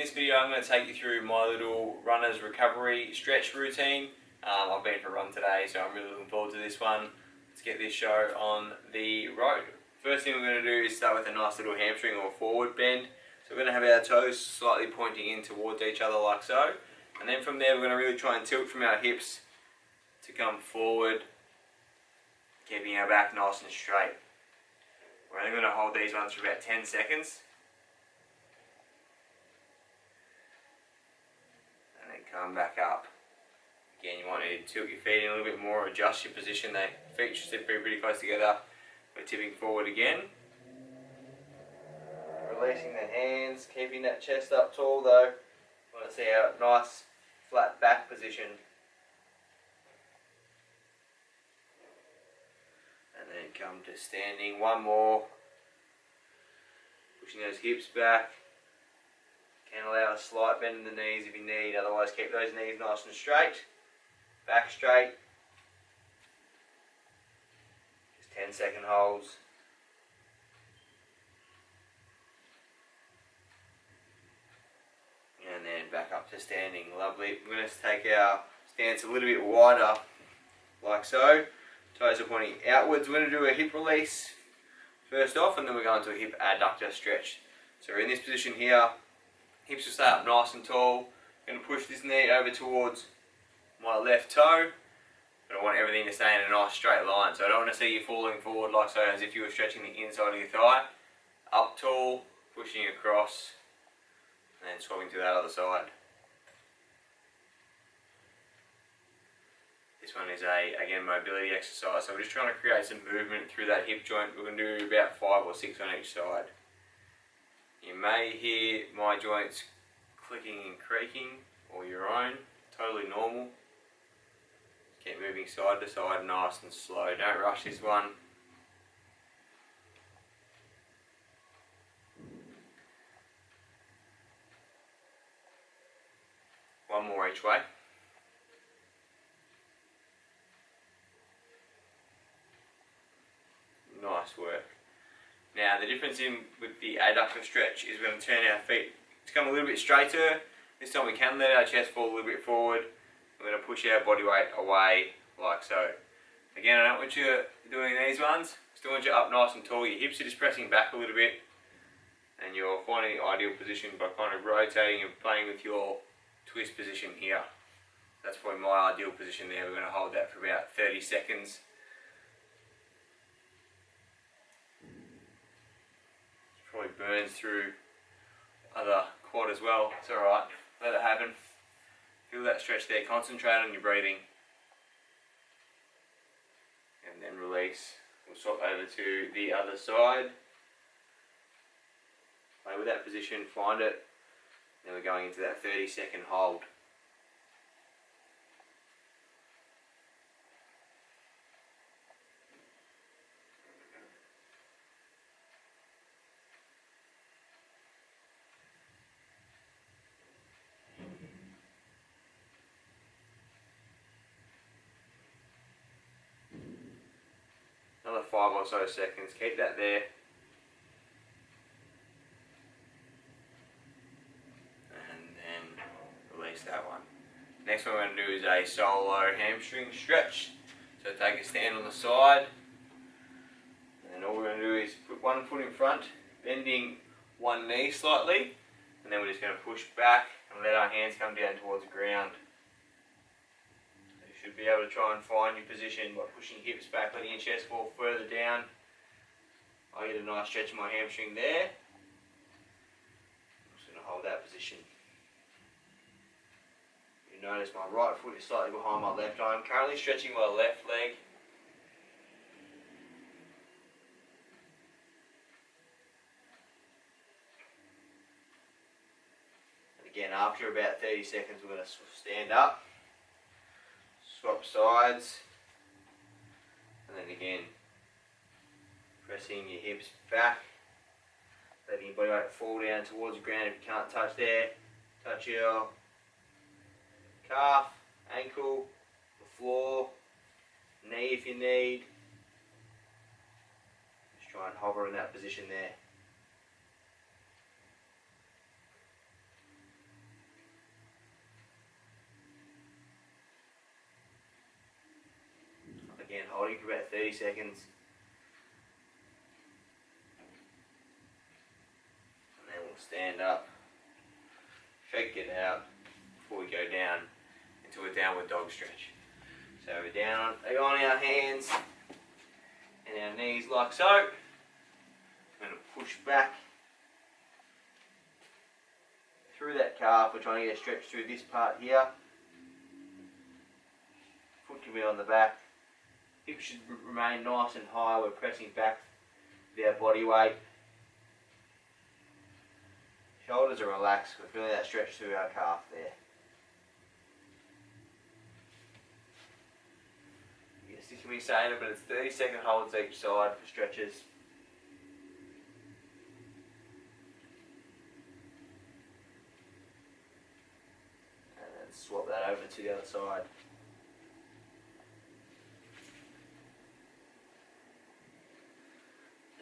this video I'm going to take you through my little runner's recovery stretch routine. I've been for a run today, so I'm really looking forward to this one. Let's get this show on the road. First thing we're going to do is start with a nice little hamstring or forward bend. So we're going to have our toes slightly pointing in towards each other like so. And then from there we're going to really try and tilt from our hips to come forward, keeping our back nice and straight. We're only going to hold these ones for about 10 seconds. And then come back up. Again, you might need to tilt your feet in a little bit more, adjust your position. The feet should sit pretty close together. We're tipping forward again. Releasing the hands, keeping that chest up tall though. You want to see our nice flat back position. And then come to standing. One more. Pushing those hips back. Can allow a slight bend in the knees if you need, otherwise keep those knees nice and straight. Back straight. Just 10-second holds. And then back up to standing. Lovely. We're going to take our stance a little bit wider, like so. Toes are pointing outwards. We're going to do a hip release first off, and then we're going to a hip adductor stretch. So we're in this position here. Hips will stay up nice and tall. I'm going to push this knee over towards my left toe, but I want everything to stay in a nice straight line. So I don't want to see you falling forward like so, as if you were stretching the inside of your thigh. Up tall, pushing across, and then swapping to that other side. This one is again, mobility exercise, so we're just trying to create some movement through that hip joint. We're going to do about 5 or 6 on each side. You may hear my joints clicking and creaking, or your own, totally normal. Keep moving side to side, nice and slow. Don't rush this one. One more each way. Nice work. Now the difference with the adductor stretch is we're going to turn our feet to come a little bit straighter. This time we can let our chest fall a little bit forward. We're going to push our body weight away like so. Again, I don't want you doing these ones. Still want you up nice and tall. Your hips are just pressing back a little bit, and you're finding the ideal position by kind of rotating and playing with your twist position here. That's probably my ideal position there. We're going to hold that for about 30 seconds. Probably burns through other quad as well. It's alright, let it happen. Feel that stretch there, concentrate on your breathing. And then release. We'll swap over to the other side. Play with that position, find it. Then we're going into that 30-second hold. Another 5 or so seconds, keep that there. And then release that one. Next one we're going to do is a solo hamstring stretch. So take a stand on the side. And then all we're going to do is put one foot in front, bending one knee slightly. And then we're just going to push back and let our hands come down towards the ground. Should be able to try and find your position by pushing hips back, letting your chest fall further down. I get a nice stretch in my hamstring there. I'm just going to hold that position. You notice my right foot is slightly behind my left. I'm currently stretching my left leg. And again, after about 30 seconds, we're going to stand up. Swap sides, and then again pressing your hips back, letting your body weight fall down towards the ground. If you can't touch there, touch your calf, ankle, the floor, knee if you need. Just try and hover in that position there. holding for about 30 seconds. And then we'll stand up, shake it out before we go down into a downward dog stretch. So we're down on our hands and our knees like so. I'm going to push back through that calf. We're trying to get a stretch through this part here. Foot can be on the back. Hips should remain nice and high. We're pressing back with our body weight. Shoulders are relaxed. We're feeling that stretch through our calf there. Yes, this can be saying it, but it's 30-second holds each side for stretches. And then swap that over to the other side.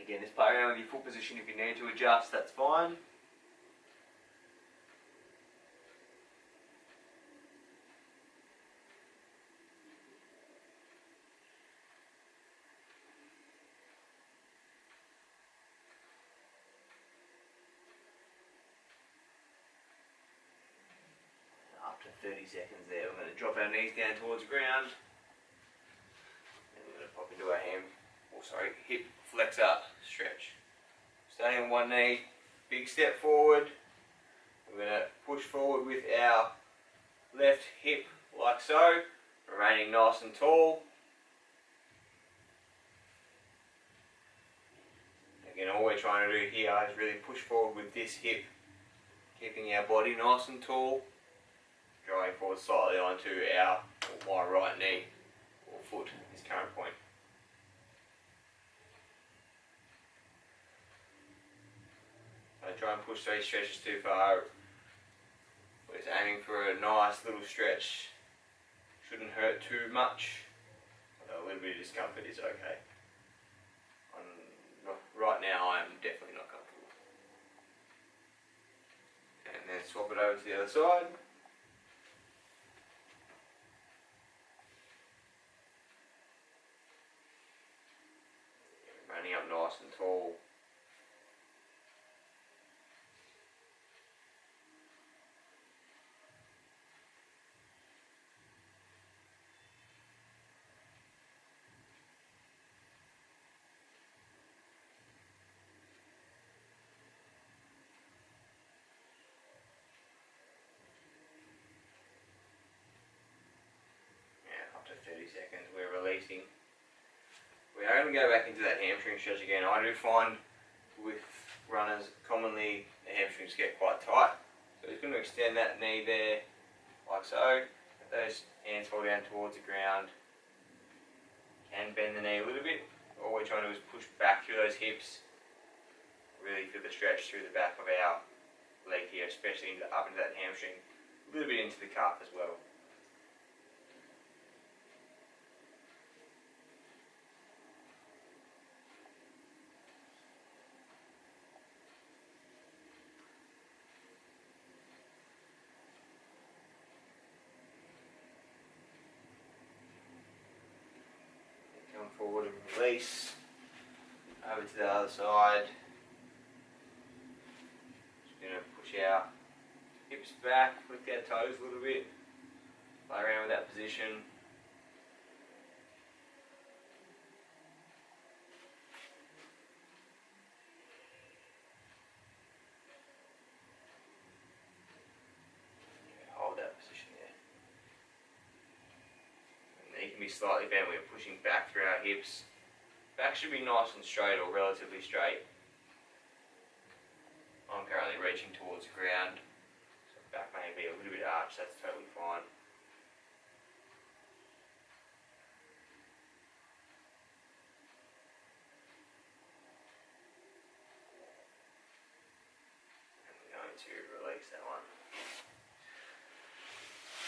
Again, just play around with your foot position. If you need to adjust, that's fine. Up to 30 seconds there. We're going to drop our knees down towards the ground. And we're going to pop into our hip flexor stretch. Staying on one knee, big step forward. We're going to push forward with our left hip like so, remaining nice and tall. Again, all we're trying to do here is really push forward with this hip, keeping our body nice and tall, drawing forward slightly onto my right knee or foot at this current point. Don't try and push those stretches too far. We're just aiming for a nice little stretch. Shouldn't hurt too much. A little bit of discomfort is okay. Right now I am definitely not comfortable. And then swap it over to the other side. Running up nice and tall. Up to 30 seconds, we're releasing. We are going to go back into that hamstring stretch again. I do find with runners, commonly the hamstrings get quite tight. So just going to extend that knee there, like so. Let those hands fall down towards the ground. Can bend the knee a little bit. All we're trying to do is push back through those hips. Really feel the stretch through the back of our leg here, especially up into that hamstring. A little bit into the calf as well. Come forward and release. Over to the other side. Just going to push our hips back, lift our toes a little bit. Play around with that position. Hold that position there. You can be slightly bent. We're pushing back through our hips. Back should be nice and straight or relatively straight. I'm currently reaching towards the ground, so back may be a little bit arched. That's totally fine. And we're going to release that one.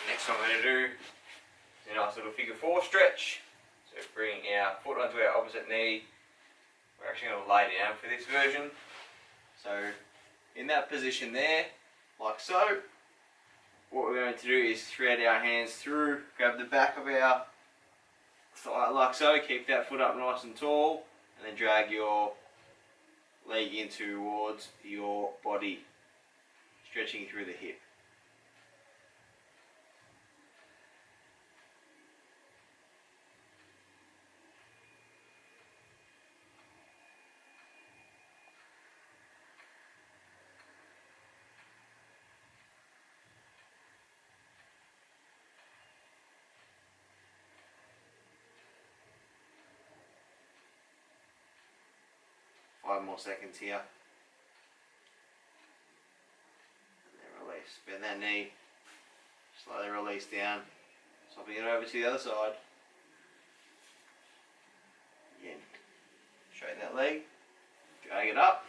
The next one we're going to do is a nice little figure 4 stretch. So bringing our foot onto our opposite knee. We're actually going to lay down for this version. So in that position there, like so, what we're going to do is thread our hands through, grab the back of our thigh like so. Keep that foot up nice and tall, and then drag your leg in towards your body, stretching through the hip. Five more seconds here. And then release. Bend that knee. Slowly release down. Swapping it over to the other side. Again. Straighten that leg. Drag it up.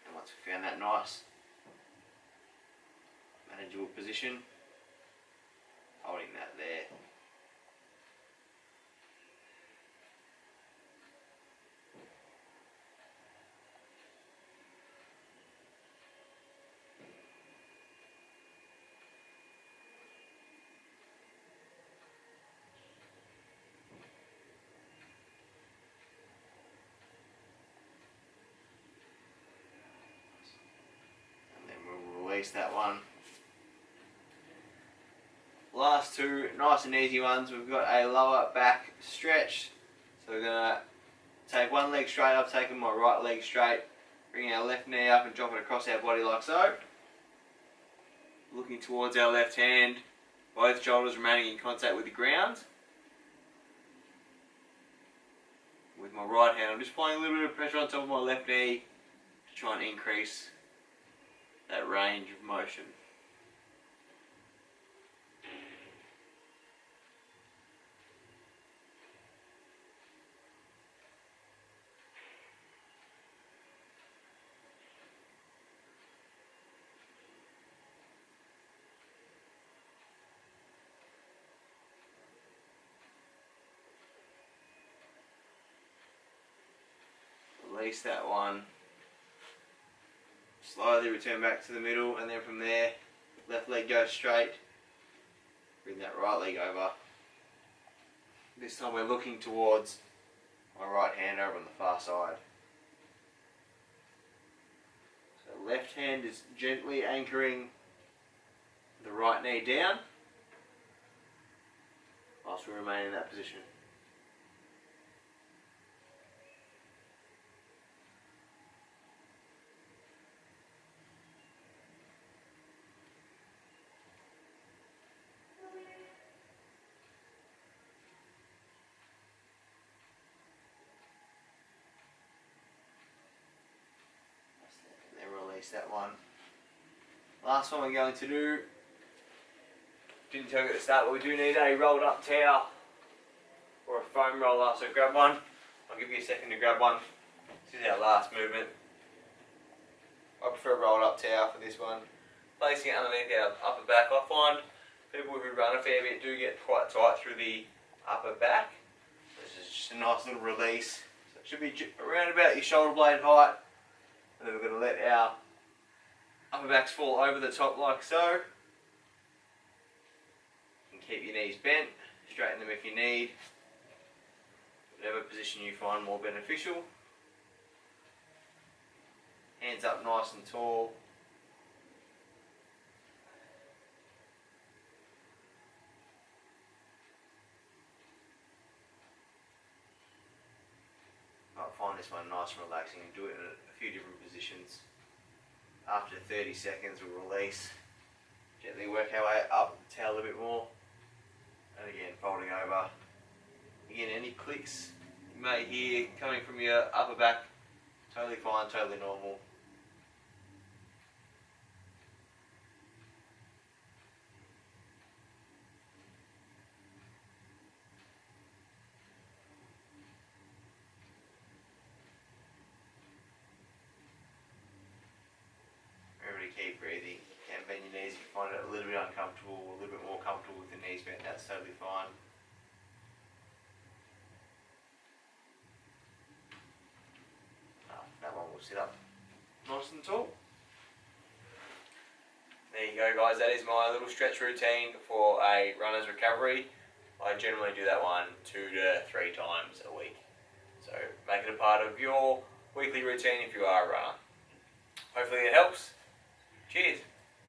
And once we found that nice, manageable position, holding that there. Release that one. Last two nice and easy ones. We've got a lower back stretch. So we're going to take one leg straight up, taking my right leg straight, bring our left knee up and drop it across our body like so. Looking towards our left hand, both shoulders remaining in contact with the ground. With my right hand, I'm just applying a little bit of pressure on top of my left knee to try and increase that range of motion. Release that one. Slowly return back to the middle, and then from there, left leg goes straight. Bring that right leg over. This time we're looking towards my right hand over on the far side. So left hand is gently anchoring the right knee down whilst we remain in that position. That one. Last one we're going to do, didn't tell you at the start, but we do need a rolled up towel or a foam roller, so grab one. I'll give you a second to grab one. This is our last movement. I prefer a rolled up towel for this one. Placing it underneath our upper back. I find people who run a fair bit do get quite tight through the upper back. This is just a nice little release. So it should be around about your shoulder blade height. And then we're going to let our upper backs fall over the top like so. And keep your knees bent. Straighten them if you need. Whatever position you find more beneficial. Hands up nice and tall. I find this one nice and relaxing and do it in a few different positions. After 30 seconds we'll release. Gently work our way up the towel a bit more. And again folding over. Again, any clicks you may hear coming from your upper back, totally fine, totally normal. Keep breathing. You can bend your knees if you find it a little bit uncomfortable, or a little bit more comfortable with the knees bent, that's totally fine. That one will sit up nice and tall. there you go, guys. That is my little stretch routine for a runner's recovery. I generally do that one 2 to 3 times a week. So make it a part of your weekly routine if you are a runner. Hopefully it helps. Cheers.